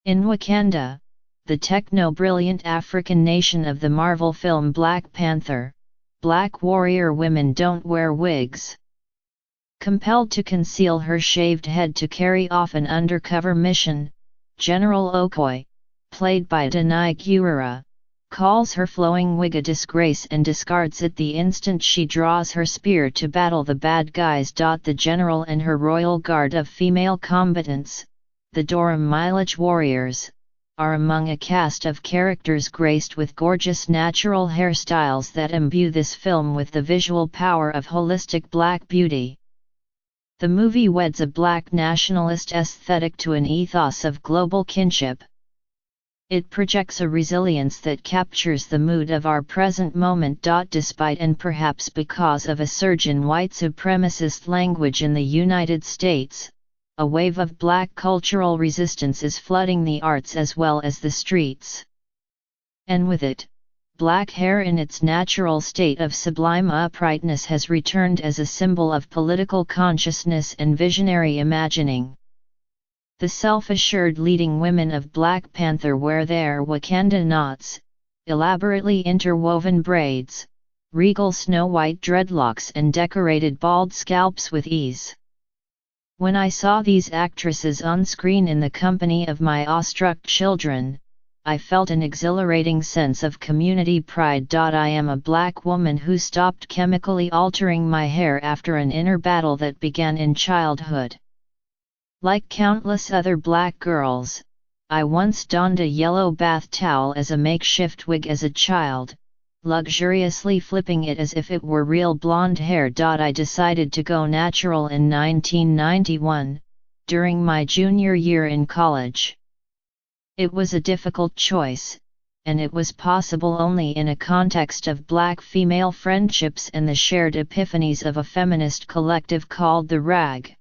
In Wakanda, the techno-brilliant African nation of the Marvel film Black Panther, Black warrior women don't wear wigs. Compelled to conceal her shaved head to carry off an undercover mission, General Okoye, played by Danai Gurira, calls her flowing wig a disgrace and discards it the instant she draws her spear to battle the bad guys. The general and her royal guard of female combatants, the Dora Milaje warriors, are among a cast of characters graced with gorgeous natural hairstyles that imbue this film with the visual power of holistic black beauty. The movie weds a black nationalist aesthetic to an ethos of global kinship. It projects a resilience that captures the mood of our present moment. Despite and perhaps because of a surge in white supremacist language in the United States, a wave of black cultural resistance is flooding the arts as well as the streets. And with it, black hair in its natural state of sublime uprightness has returned as a symbol of political consciousness and visionary imagining. The self-assured leading women of Black Panther wear their Wakanda knots, elaborately interwoven braids, regal snow-white dreadlocks and decorated bald scalps with ease. When I saw these actresses on screen in the company of my awestruck children, I felt an exhilarating sense of community pride. I am a black woman who stopped chemically altering my hair after an inner battle that began in childhood. Like countless other black girls, I once donned a yellow bath towel as a makeshift wig as a child, luxuriously flipping it as if it were real blonde hair. I decided to go natural in 1991, during my junior year in college. It was a difficult choice, and it was possible only in a context of black female friendships and the shared epiphanies of a feminist collective called the RAG.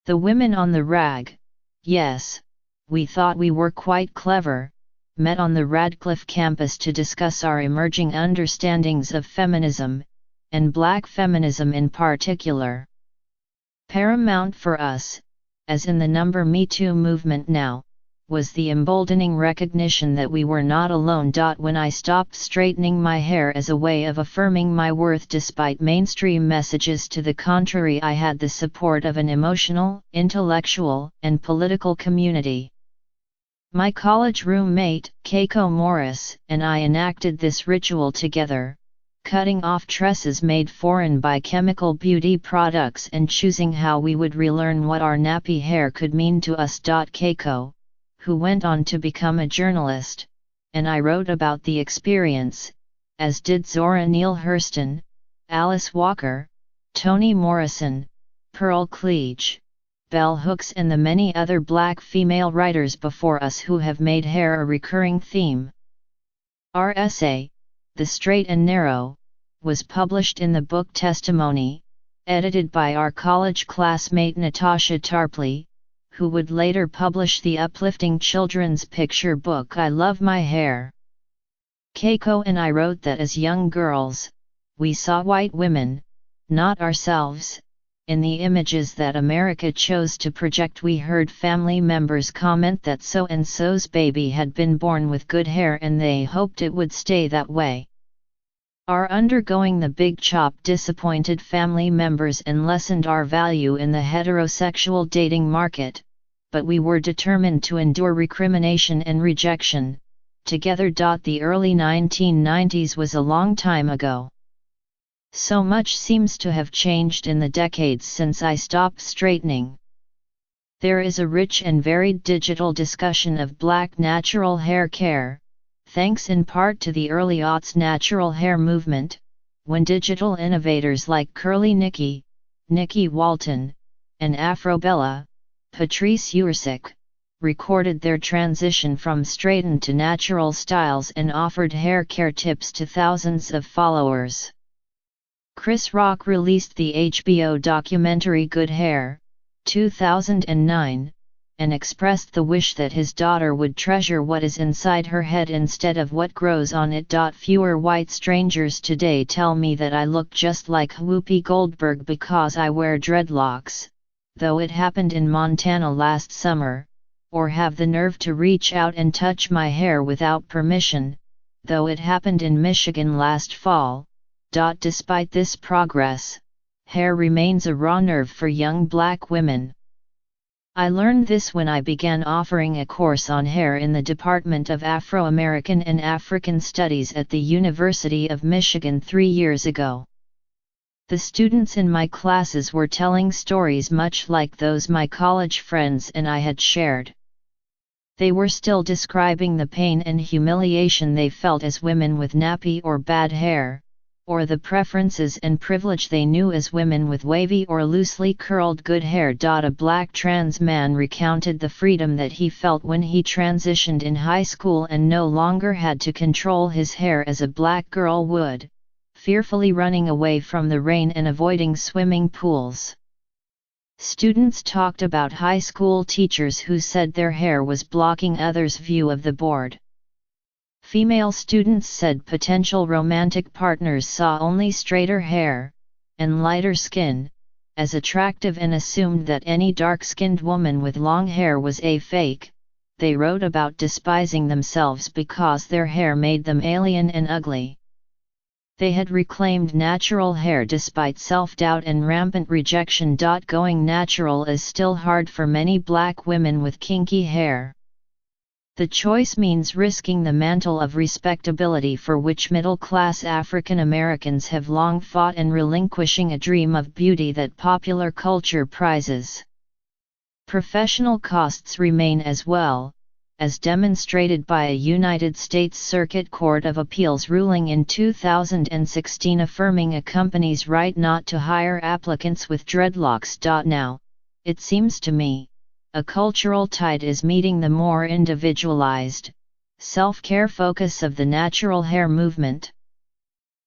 The women on the RAG, yes, we thought we were quite clever, met on the Radcliffe campus to discuss our emerging understandings of feminism, and black feminism in particular. Paramount for us, as in the Me Too movement now, was the emboldening recognition that we were not alone. When I stopped straightening my hair as a way of affirming my worth despite mainstream messages to the contrary, I had the support of an emotional, intellectual, and political community. My college roommate, Keiko Morris, and I enacted this ritual together, cutting off tresses made foreign by chemical beauty products and choosing how we would relearn what our nappy hair could mean to us. Keiko, who went on to become a journalist, and I wrote about the experience, as did Zora Neale Hurston, Alice Walker, Toni Morrison, Pearl Cleage, Bell Hooks and the many other black female writers before us who have made hair a recurring theme. Our essay, The Straight and Narrow, was published in the book Testimony, edited by our college classmate Natasha Tarpley, who would later publish the uplifting children's picture book I Love My Hair. Keiko and I wrote that as young girls, we saw white women, not ourselves, in the images that America chose to project. We heard family members comment that so-and-so's baby had been born with good hair and they hoped it would stay that way. Our undergoing the big chop disappointed family members and lessened our value in the heterosexual dating market, but we were determined to endure recrimination and rejection, together. The early 1990s was a long time ago. So much seems to have changed in the decades since I stopped straightening. There is a rich and varied digital discussion of black natural hair care, thanks in part to the early aughts natural hair movement, when digital innovators like Curly Nikki, Nikki Walton, and Afrobella, Patrice Ursic, recorded their transition from straightened to natural styles and offered hair care tips to thousands of followers. Chris Rock released the HBO documentary Good Hair, 2009, and expressed the wish that his daughter would treasure what is inside her head instead of what grows on it. Fewer white strangers today tell me that I look just like Whoopi Goldberg because I wear dreadlocks, though it happened in Montana last summer, or have the nerve to reach out and touch my hair without permission, though it happened in Michigan last fall. Despite this progress, hair remains a raw nerve for young black women. I learned this when I began offering a course on hair in the Department of Afro-American and African Studies at the University of Michigan 3 years ago. The students in my classes were telling stories much like those my college friends and I had shared. They were still describing the pain and humiliation they felt as women with nappy or bad hair, or the preferences and privilege they knew as women with wavy or loosely curled good hair. A black trans man recounted the freedom that he felt when he transitioned in high school and no longer had to control his hair as a black girl would, fearfully running away from the rain and avoiding swimming pools. Students talked about high school teachers who said their hair was blocking others' view of the board. Female students said potential romantic partners saw only straighter hair and lighter skin as attractive and assumed that any dark-skinned woman with long hair was a fake. They wrote about despising themselves because their hair made them alien and ugly. They had reclaimed natural hair despite self-doubt and rampant rejection. Going natural is still hard for many black women with kinky hair. The choice means risking the mantle of respectability for which middle-class African Americans have long fought and relinquishing a dream of beauty that popular culture prizes. Professional costs remain as well, as demonstrated by a United States Circuit Court of Appeals ruling in 2016 affirming a company's right not to hire applicants with dreadlocks. Now, it seems to me, a cultural tide is meeting the more individualized, self-care focus of the natural hair movement.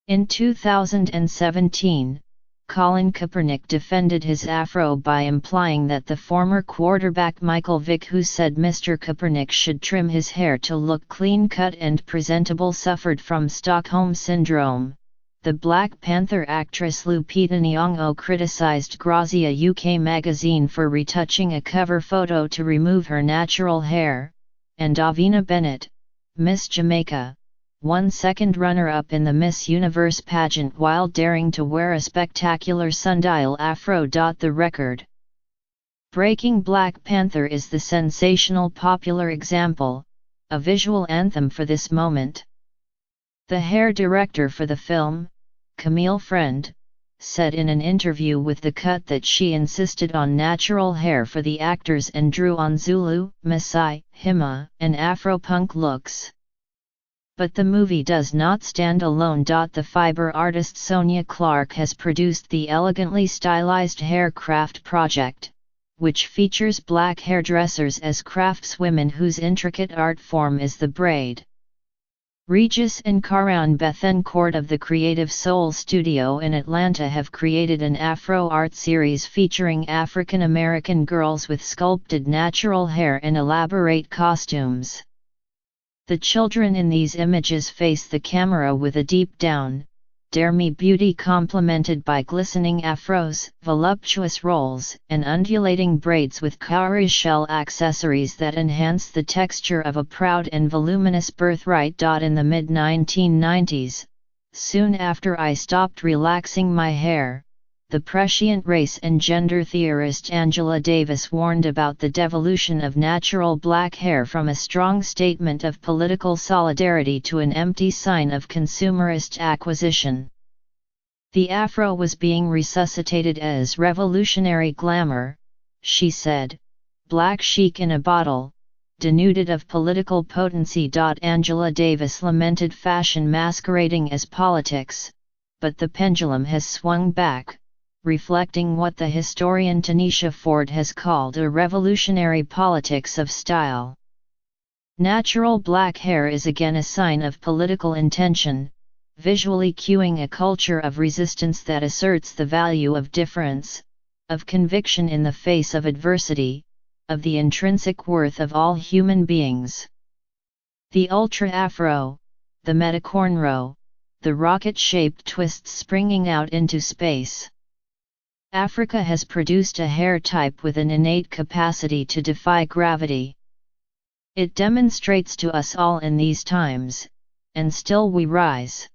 In 2017, Colin Kaepernick defended his afro by implying that the former quarterback Michael Vick, who said Mr. Kaepernick should trim his hair to look clean-cut and presentable, suffered from Stockholm Syndrome. The Black Panther actress Lupita Nyong'o criticized Grazia UK magazine for retouching a cover photo to remove her natural hair, and Davina Bennett, Miss Jamaica, won second runner-up in the Miss Universe pageant while daring to wear a spectacular sundial afro. The record-breaking Black Panther is the sensational popular example, a visual anthem for this moment. The hair director for the film, Camille Friend, said in an interview with The Cut that she insisted on natural hair for the actors and drew on Zulu, Maasai, Hima, and Afro-punk looks. But the movie does not stand alone. The fiber artist Sonia Clark has produced the elegantly stylized hair craft project, which features black hairdressers as craftswomen whose intricate art form is the braid. Regis and Karan Bethencourt of the Creative Soul Studio in Atlanta have created an Afro art series featuring African American girls with sculpted natural hair and elaborate costumes. The children in these images face the camera with a deep down, dare me beauty complemented by glistening afros, voluptuous rolls, and undulating braids with cowrie shell accessories that enhance the texture of a proud and voluminous birthright. In the mid-1990s, soon after I stopped relaxing my hair, the prescient race and gender theorist Angela Davis warned about the devolution of natural black hair from a strong statement of political solidarity to an empty sign of consumerist acquisition. The afro was being resuscitated as revolutionary glamour, she said, black chic in a bottle, denuded of political potency. Angela Davis lamented fashion masquerading as politics, but the pendulum has swung back, reflecting what the historian Tanisha Ford has called a revolutionary politics of style. Natural black hair is again a sign of political intention, visually cueing a culture of resistance that asserts the value of difference, of conviction in the face of adversity, of the intrinsic worth of all human beings. The ultra-afro, the metacornrow, the rocket-shaped twists springing out into space. Africa has produced a hair type with an innate capacity to defy gravity. It demonstrates to us all in these times, and still we rise.